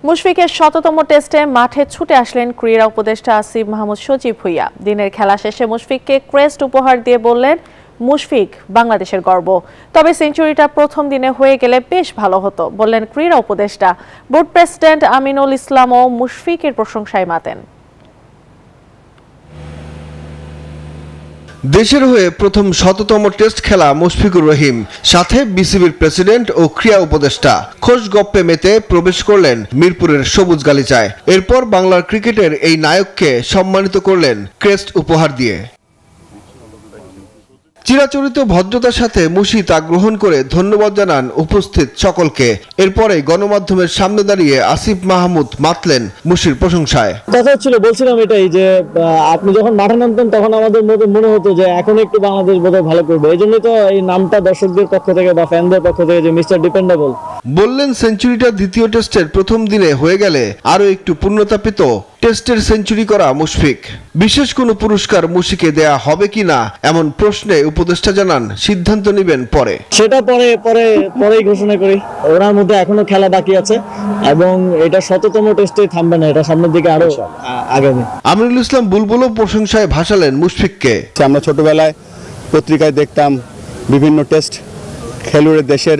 মুশফিকের শততম টেস্টে মাঠে ছুটে আসলেন ক্রীড়া উপদেষ্টা আসিফ মাহমুদ সজীব ভুঁইয়া। দিনের খেলা শেষে মুশফিককে ক্রেস্ট উপহার দিয়ে বললেন, মুশফিক বাংলাদেশের গর্ব, তবে সেঞ্চুরিটা প্রথম দিনে হয়ে গেলে বেশ ভালো হতো, বললেন ক্রীড়া উপদেষ্টা। বোর্ড প্রেসিডেন্ট আমিনুল ইসলামও মুশফিকের প্রশংসায় মাতেন। দেশের হয়ে প্রথম শততম টেস্ট খেলা মুশফিকুর রহিম, সাথে বিসিবির প্রেসিডেন্ট ও ক্রীড়া উপদেষ্টা খোশ গপ্পে মেতে প্রবেশ করলেন মিরপুরের সবুজ গালিচায়। এরপর বাংলার ক্রিকেটের এই নায়ককে সম্মানিত করলেন ক্রেস্ট উপহার দিয়ে। চিরাচরিত ভদ্রতার সাথে মুশি তা গ্রহণ করে ধন্যবাদ জানান উপস্থিত সকলকে। এরপরে গণমাধ্যমের সামনে দাঁড়িয়ে আসিফ মাহমুদ মাতলেন মুশির প্রশংসায়। কথা হচ্ছিল, বলছিলাম এটাই যে আপনি যখন মাঠে নামতেন তখন আমাদের মনে হতো যে এখন একটু বাংলাদেশ বোধহয় ভালো করবে। এই জন্যই তো এই নামটা দর্শকদের পক্ষ থেকে বা ফ্যানদের পক্ষ থেকে যে মিস্টার ডিপেন্ডেবল। বললেন সেঞ্চুরিটা দ্বিতীয় টেস্টের প্রথম দিনে হয়ে গেলে আরো একটু পূর্ণতা পেত টেস্টের সেঞ্চুরি করা মুশফিক। বিশেষ কোনো পুরস্কার মুশিকে দেয়া হবে কিনা এমন প্রশ্নে উপদেষ্টা জানান, সিদ্ধান্ত নেবেন পরে। সেটা পরেই ঘোষণা করি। ওনার মধ্যে এখনো খেলা বাকি আছে এবং এটা শততম টেস্টে থামবে না, এটা সামনের দিকে আরো আগামী। আমিনুল ইসলাম বুলবুলও প্রশংসায় ভাসালেন মুশফিককে। আমরা ছোটবেলায় পত্রিকায় দেখতাম বিভিন্ন টেস্ট খেলুড়ে দেশের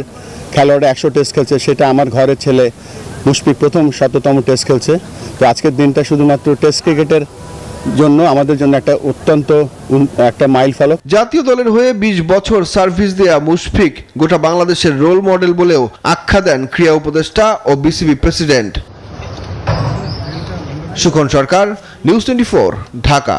খেলোয়াড়রা 100 টেস্ট খেলছে, সেটা আমার ঘরের ছেলে মুশফিক প্রথম শততম টেস্ট খেলছে। তো আজকের দিনটা শুধুমাত্র টেস্ট ক্রিকেটের জন্য আমাদের জন্য একটা মাইল ফলক। জাতীয় দলের হয়ে 20 বছর সার্ভিস দেয়া মুশফিক গোটা বাংলাদেশের রোল মডেল বলেও আখ্যা দেন ক্রীড়া উপদেষ্টা ও বিসিবি প্রেসিডেন্ট। সুখন সরকার, নিউজ 24, ঢাকা।